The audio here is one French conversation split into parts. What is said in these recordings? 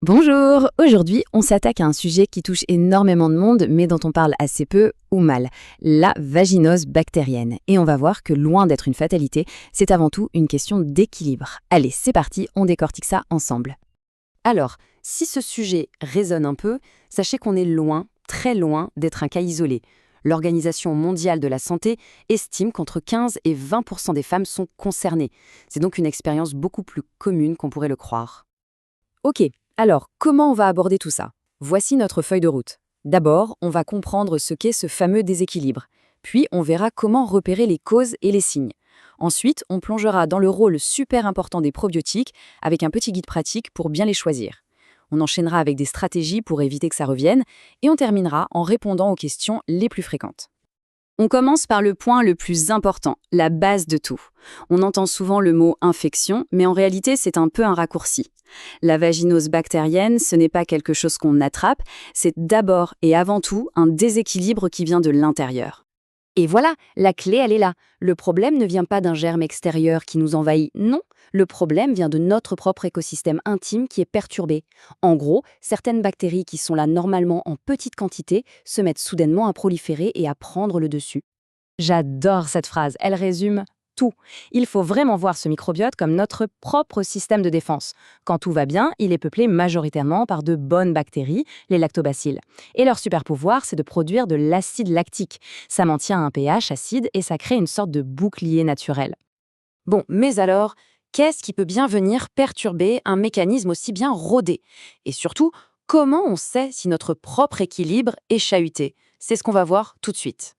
Bonjour! Aujourd'hui, on s'attaque à un sujet qui touche énormément de monde, mais dont on parle assez peu ou mal, la vaginose bactérienne. Et on va voir que loin d'être une fatalité, c'est avant tout une question d'équilibre. Allez, c'est parti, on décortique ça ensemble. Alors, si ce sujet résonne un peu, sachez qu'on est loin, très loin d'être un cas isolé. L'Organisation mondiale de la santé estime qu'entre 15 et 20% des femmes sont concernées. C'est donc une expérience beaucoup plus commune qu'on pourrait le croire. Ok, alors comment on va aborder tout ça? Voici notre feuille de route. D'abord, on va comprendre ce qu'est ce fameux déséquilibre. Puis, on verra comment repérer les causes et les signes. Ensuite, on plongera dans le rôle super important des probiotiques avec un petit guide pratique pour bien les choisir. On enchaînera avec des stratégies pour éviter que ça revienne et on terminera en répondant aux questions les plus fréquentes. On commence par le point le plus important, la base de tout. On entend souvent le mot infection, mais en réalité, c'est un peu un raccourci. La vaginose bactérienne, ce n'est pas quelque chose qu'on attrape, c'est d'abord et avant tout un déséquilibre qui vient de l'intérieur. Et voilà, la clé, elle est là. Le problème ne vient pas d'un germe extérieur qui nous envahit, non. Le problème vient de notre propre écosystème intime qui est perturbé. En gros, certaines bactéries qui sont là normalement en petite quantité se mettent soudainement à proliférer et à prendre le dessus. J'adore cette phrase, elle résume tout. Il faut vraiment voir ce microbiote comme notre propre système de défense. Quand tout va bien, il est peuplé majoritairement par de bonnes bactéries, les lactobacilles. Et leur super pouvoir, c'est de produire de l'acide lactique. Ça maintient un pH acide et ça crée une sorte de bouclier naturel. Bon, mais alors, qu'est-ce qui peut bien venir perturber un mécanisme aussi bien rodé? Et surtout, comment on sait si notre propre équilibre est chahuté? C'est ce qu'on va voir tout de suite.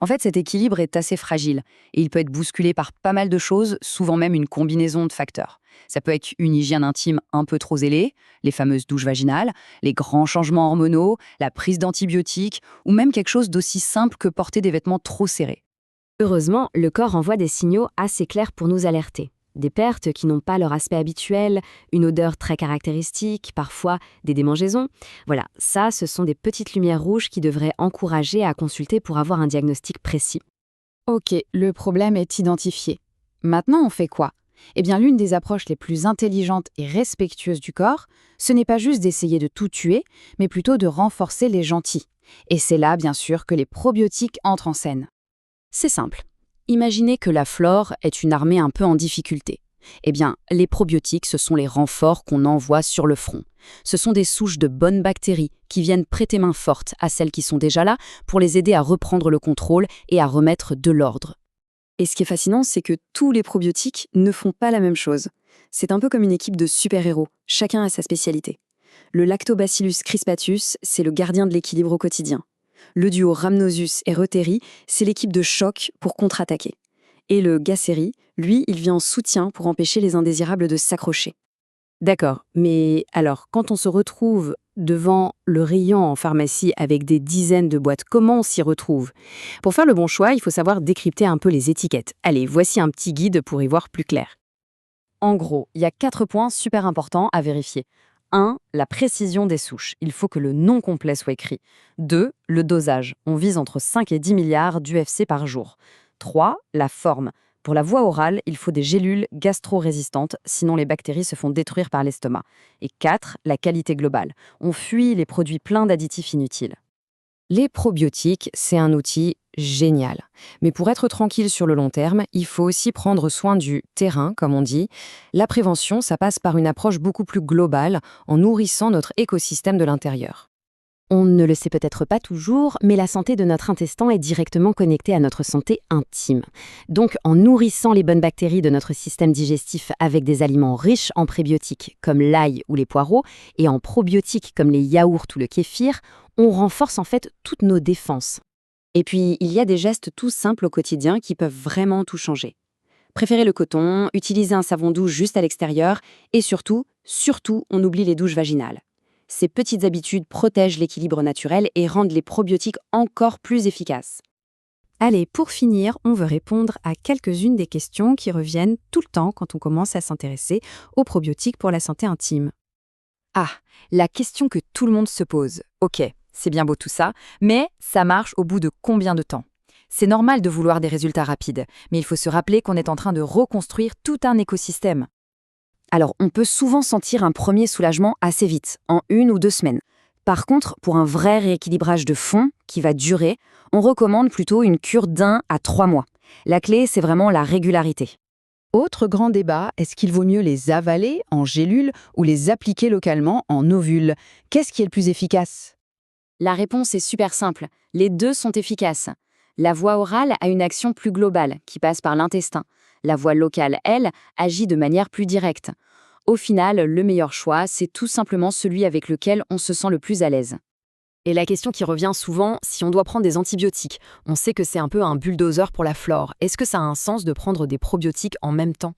En fait, cet équilibre est assez fragile et il peut être bousculé par pas mal de choses, souvent même une combinaison de facteurs. Ça peut être une hygiène intime un peu trop zélée, les fameuses douches vaginales, les grands changements hormonaux, la prise d'antibiotiques ou même quelque chose d'aussi simple que porter des vêtements trop serrés. Heureusement, le corps envoie des signaux assez clairs pour nous alerter. Des pertes qui n'ont pas leur aspect habituel, une odeur très caractéristique, parfois des démangeaisons. Voilà, ça, ce sont des petites lumières rouges qui devraient encourager à consulter pour avoir un diagnostic précis. Ok, le problème est identifié. Maintenant, on fait quoi? Eh bien, l'une des approches les plus intelligentes et respectueuses du corps, ce n'est pas juste d'essayer de tout tuer, mais plutôt de renforcer les gentils. Et c'est là, bien sûr, que les probiotiques entrent en scène. C'est simple. Imaginez que la flore est une armée un peu en difficulté. Eh bien, les probiotiques, ce sont les renforts qu'on envoie sur le front. Ce sont des souches de bonnes bactéries qui viennent prêter main forte à celles qui sont déjà là pour les aider à reprendre le contrôle et à remettre de l'ordre. Et ce qui est fascinant, c'est que tous les probiotiques ne font pas la même chose. C'est un peu comme une équipe de super-héros, chacun a sa spécialité. Le Lactobacillus crispatus, c'est le gardien de l'équilibre au quotidien. Le duo Rhamnosus et Reuteri, c'est l'équipe de choc pour contre-attaquer. Et le Gasseri, lui, il vient en soutien pour empêcher les indésirables de s'accrocher. D'accord, mais alors, quand on se retrouve devant le rayon en pharmacie avec des dizaines de boîtes, comment on s'y retrouve? Pour faire le bon choix, il faut savoir décrypter un peu les étiquettes. Allez, voici un petit guide pour y voir plus clair. En gros, il y a 4 points super importants à vérifier. 1. La précision des souches. Il faut que le nom complet soit écrit. 2. Le dosage. On vise entre 5 et 10 milliards d'UFC par jour. 3. La forme. Pour la voie orale, il faut des gélules gastro-résistantes, sinon les bactéries se font détruire par l'estomac. Et 4. La qualité globale. On fuit les produits pleins d'additifs inutiles. Les probiotiques, c'est un outil génial. Mais pour être tranquille sur le long terme, il faut aussi prendre soin du terrain, comme on dit. La prévention, ça passe par une approche beaucoup plus globale, en nourrissant notre écosystème de l'intérieur. On ne le sait peut-être pas toujours, mais la santé de notre intestin est directement connectée à notre santé intime. Donc, en nourrissant les bonnes bactéries de notre système digestif avec des aliments riches en prébiotiques comme l'ail ou les poireaux, et en probiotiques comme les yaourts ou le kéfir, on renforce en fait toutes nos défenses. Et puis, il y a des gestes tout simples au quotidien qui peuvent vraiment tout changer. Préférez le coton, utilisez un savon doux juste à l'extérieur, et surtout, on oublie les douches vaginales. Ces petites habitudes protègent l'équilibre naturel et rendent les probiotiques encore plus efficaces. Allez, pour finir, on veut répondre à quelques-unes des questions qui reviennent tout le temps quand on commence à s'intéresser aux probiotiques pour la santé intime. Ah, la question que tout le monde se pose. Ok, c'est bien beau tout ça, mais ça marche au bout de combien de temps? C'est normal de vouloir des résultats rapides, mais il faut se rappeler qu'on est en train de reconstruire tout un écosystème. Alors, on peut souvent sentir un premier soulagement assez vite, en 1 ou 2 semaines. Par contre, pour un vrai rééquilibrage de fond qui va durer, on recommande plutôt une cure d'1 à 3 mois. La clé, c'est vraiment la régularité. Autre grand débat, est-ce qu'il vaut mieux les avaler en gélules ou les appliquer localement en ovules? Qu'est-ce qui est le plus efficace? La réponse est super simple. Les deux sont efficaces. La voie orale a une action plus globale, qui passe par l'intestin. La voie locale, elle, agit de manière plus directe. Au final, le meilleur choix, c'est tout simplement celui avec lequel on se sent le plus à l'aise. Et la question qui revient souvent, si on doit prendre des antibiotiques, on sait que c'est un peu un bulldozer pour la flore. Est-ce que ça a un sens de prendre des probiotiques en même temps?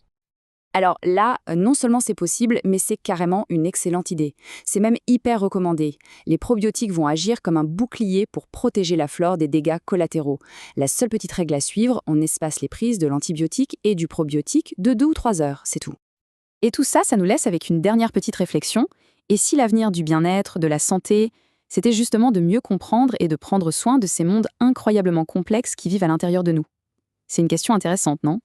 Alors là, non seulement c'est possible, mais c'est carrément une excellente idée. C'est même hyper recommandé. Les probiotiques vont agir comme un bouclier pour protéger la flore des dégâts collatéraux. La seule petite règle à suivre, on espace les prises de l'antibiotique et du probiotique de 2 ou 3 heures, c'est tout. Et tout ça, ça nous laisse avec une dernière petite réflexion. Et si l'avenir du bien-être, de la santé, c'était justement de mieux comprendre et de prendre soin de ces mondes incroyablement complexes qui vivent à l'intérieur de nous? C'est une question intéressante, non?